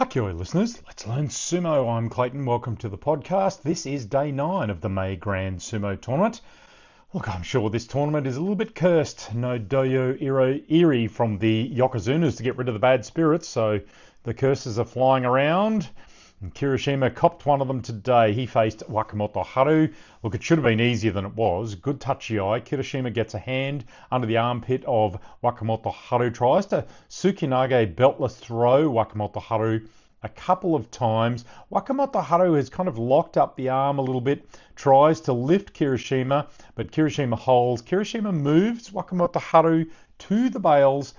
Hakioi listeners, let's learn sumo. I'm Clayton. Welcome to the podcast. This is day 9 of the May Grand Sumo Tournament. Look, I'm sure this tournament is a little bit cursed. No doyo iri from the Yokozunas to get rid of the bad spirits, so the curses are flying around. And Kirishima copped one of them today. He faced Wakamoto Haru. Look, it should have been easier than it was. Good touchy-eye. Kirishima gets a hand under the armpit of Wakamoto Haru. Tries to Tsukinage beltless throw Wakamoto Haru a couple of times. Wakamoto Haru has kind of locked up the arm a little bit. Tries to lift Kirishima, but Kirishima holds. Kirishima moves Wakamoto Haru to the bales.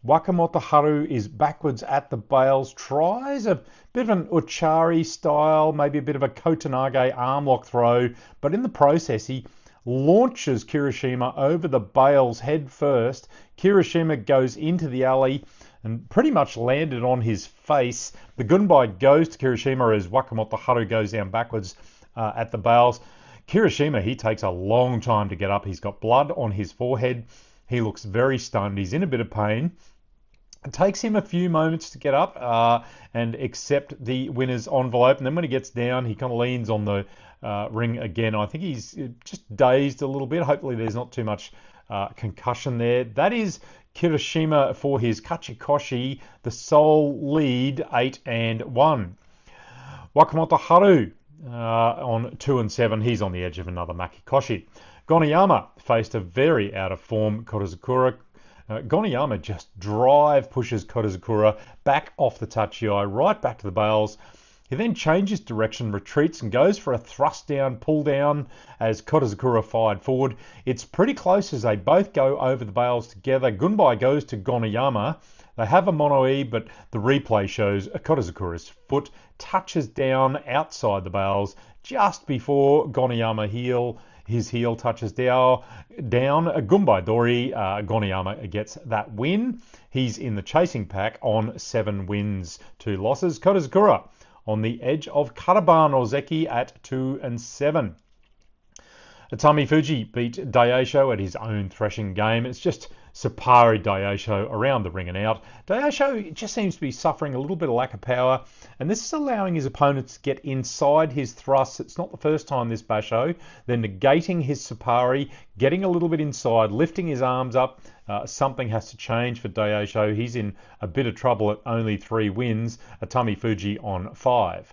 Wakamoto Haru is backwards at the bales, tries a bit of an Uchari style, maybe a bit of a Kotanage arm lock throw, but in the process he launches Kirishima over the bales head first. Kirishima goes into the alley and pretty much landed on his face. The gunbai goes to Kirishima as Wakamoto Haru goes down backwards at the bales. Kirishima, he takes a long time to get up. He's got blood on his forehead. He looks very stunned. He's in a bit of pain. It takes him a few moments to get up and accept the winner's envelope. And then when he gets down, he kind of leans on the ring again. I think he's just dazed a little bit. Hopefully there's not too much concussion there. That is Kirishima for his Kachikoshi, the sole lead, 8-1. Wakamoto Haru on 2-7. He's on the edge of another Makikoshi. Goniyama faced a very out of form Korizukura. Goniyama just pushes Korizukura back off the tachi-eye, right back to the bales. He then changes direction, retreats, and goes for a thrust down, pull down as Korizukura fired forward. It's pretty close as they both go over the bales together. Gunbai goes to Goniyama. They have a mono-e, but the replay shows Korizukura's foot touches down outside the bales just before his heel touches down. A Gunbai Dori. Goniyama gets that win. He's in the chasing pack on 7 wins, 2 losses. Korizukura on the edge of Karaban Ozeki at 2-7. Atami Fuji beat Daisho at his own threshing game. It's just Sapari Daisho around the ring and out. Daisho just seems to be suffering a little bit of lack of power, and this is allowing his opponents to get inside his thrusts. It's not the first time this Basho. They're negating his Sapari, getting a little bit inside, lifting his arms up. Something has to change for Daisho. He's in a bit of trouble at only 3 wins. Atami Fuji on 5.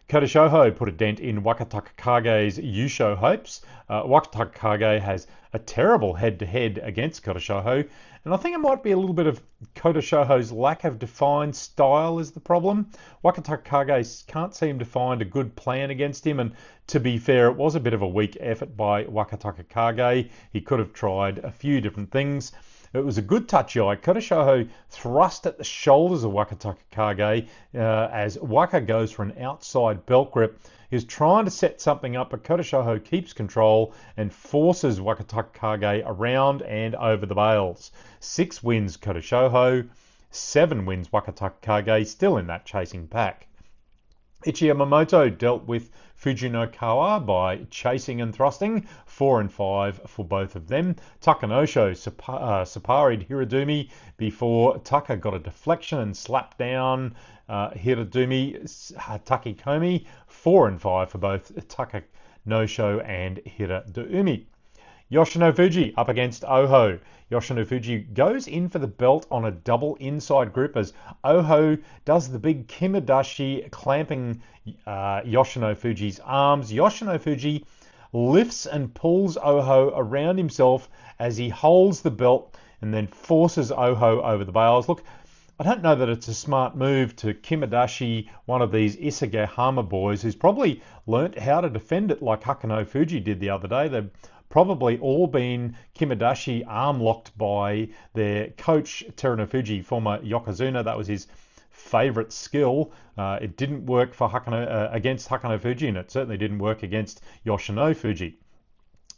Kota Shoho put a dent in Wakataka Kage's Yusho hopes. Wakataka Kage has a terrible head-to-head against Kota Shoho, and I think it might be a little bit of Kota Shoho's lack of defined style is the problem. Wakataka Kage can't seem to find a good plan against him, and to be fair, it was a bit of a weak effort by Wakataka Kage. He could have tried a few different things. It was a good touchy-eye. Kota Shoho thrust at the shoulders of Wakataka Kage as Waka goes for an outside belt grip. He's trying to set something up, but Kota Shoho keeps control and forces Wakataka Kage around and over the bales. 6 wins Kota Shoho, 7 wins Wakataka Kage, still in that chasing pack. Ichi Yamamoto dealt with Fujinokawa by chasing and thrusting, 4-5 for both of them. Takanosho Sapari'd Hiradumi before Taka got a deflection and slapped down Hiradumi Takikomi, 4-5 for both Takanosho and Hiradumi. Yoshino Fuji up against Oho. Yoshino Fuji goes in for the belt on a double inside grip as Oho does the big Kimidashi, clamping Yoshino Fuji's arms. Yoshino Fuji lifts and pulls Oho around himself as he holds the belt and then forces Oho over the bales. Look, I don't know that it's a smart move to Kimidashi one of these Isagahama boys who's probably learnt how to defend it like Hakano Fuji did the other day. They've probably all been Kimidashi arm locked by their coach Teruno Fuji, former Yokozuna. That was his favourite skill. It didn't work for against Hakano Fuji, and it certainly didn't work against Yoshino Fuji.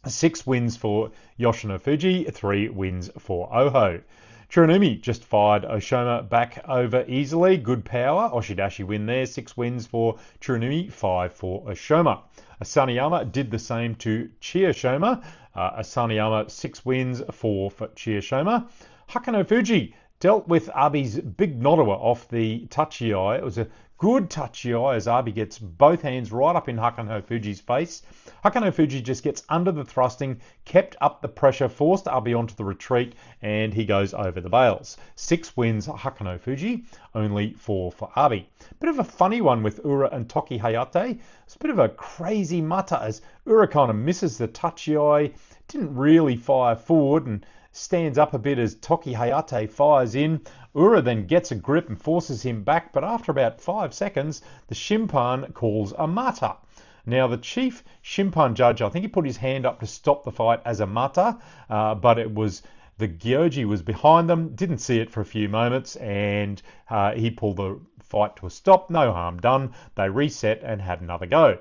6 wins for Yoshino Fuji, 3 wins for Oho. Chiranumi just fired Oshoma back over easily. Good power. Oshidashi win there. 6 wins for Chiranumi, 5 for Oshoma. Asaniyama did the same to Chiyoshoma. Asaniyama 6 wins, 4 for Chiyoshoma. Hakano Fuji dealt with Abi's big Nodowa off the tachiai. It was a good tachiai as Abi gets both hands right up in Hakano Fuji's face. Hakano Fuji just gets under the thrusting, kept up the pressure, forced Abi onto the retreat, and he goes over the bales. 6 wins Hakano Fuji, only 4 for Abi. Bit of a funny one with Ura and Toki Hayate. It's a bit of a crazy mutter as Ura kind of misses the tachiai, didn't really fire forward and stands up a bit as Toki Hayate fires in. Ura then gets a grip and forces him back, but after about 5 seconds, the Shimpan calls a mata. Now, the chief Shimpan judge, I think he put his hand up to stop the fight as a mata, but it was the Gyoji was behind them, didn't see it for a few moments, and he pulled the fight to a stop. No harm done. They reset and had another go.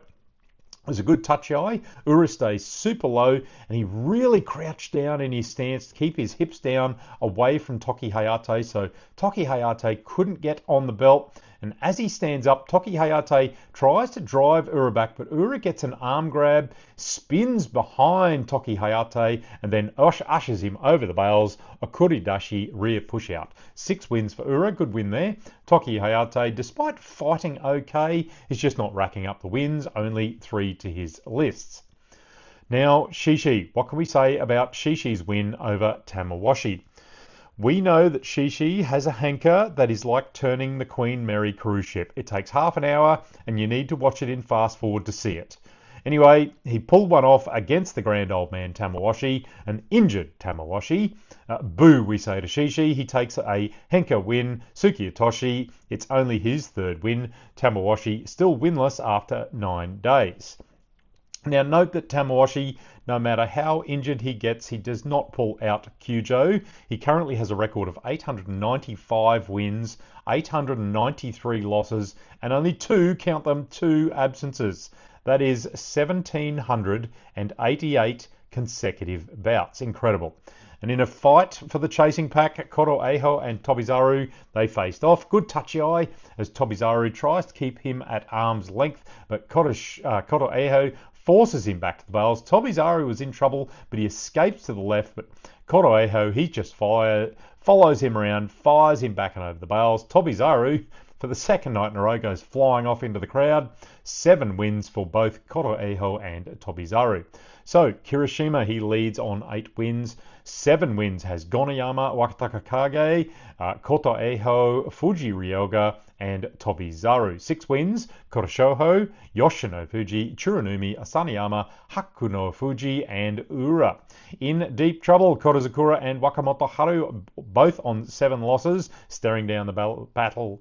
It was a good tachiai. Ura stays super low and he really crouched down in his stance to keep his hips down away from Toki Hayate, so Toki Hayate couldn't get on the belt. And as he stands up, Toki Hayate tries to drive Ura back, but Ura gets an arm grab, spins behind Toki Hayate, and then ushers him over the bales, a kuridashi rear push-out. 6 wins for Ura, good win there. Toki Hayate, despite fighting okay, is just not racking up the wins, only 3 to his lists. Now, Shishi. What can we say about Shishi's win over Tamawashi? We know that Shishi has a hanker that is like turning the Queen Mary cruise ship. It takes half an hour and you need to watch it in fast forward to see it. Anyway, he pulled one off against the grand old man Tamawashi, an injured Tamawashi. Boo, we say to Shishi. He takes a henker win. Suki Otoshi, it's only his 3rd win. Tamawashi still winless after 9 days. Now note that Tamawashi, no matter how injured he gets, he does not pull out Kyujo. He currently has a record of 895 wins, 893 losses, and only 2, count them, 2 absences. That is 1,788 consecutive bouts. Incredible. And in a fight for the chasing pack, Koro Eho and Tobizaru, they faced off. Good tachiai as Tobizaru tries to keep him at arm's length, but Koro Eho forces him back to the bales. Tobizaru was in trouble, but he escapes to the left, but Koro Eho, he just follows him around, fires him back and over the bales. Tobizaru, for the 2nd night in a row, goes flying off into the crowd. 7 wins for both Koro Eho and Tobizaru. So, Kirishima, he leads on 8 wins. 7 wins has Gonayama, Wakataka Kage, Koto Eho, Fuji Ryoga, and Tobizaru. 6 wins, Koroshoho, Yoshino Fuji, Tsuranumi, Asaniyama, Hakuno Fuji, and Ura. In deep trouble, Korozakura and Wakamoto Haru, both on 7 losses, staring down the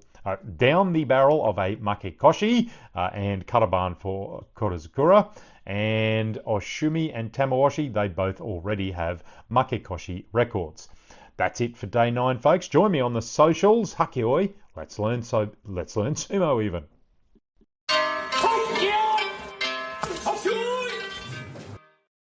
down the barrel of a Makekoshi, and Karaban for Korozakura. And Oshumi and Tamawashi, they both already have Makekoshi records. That's it for day 9, folks. Join me on the socials. Hakioi, let's learn sumo even.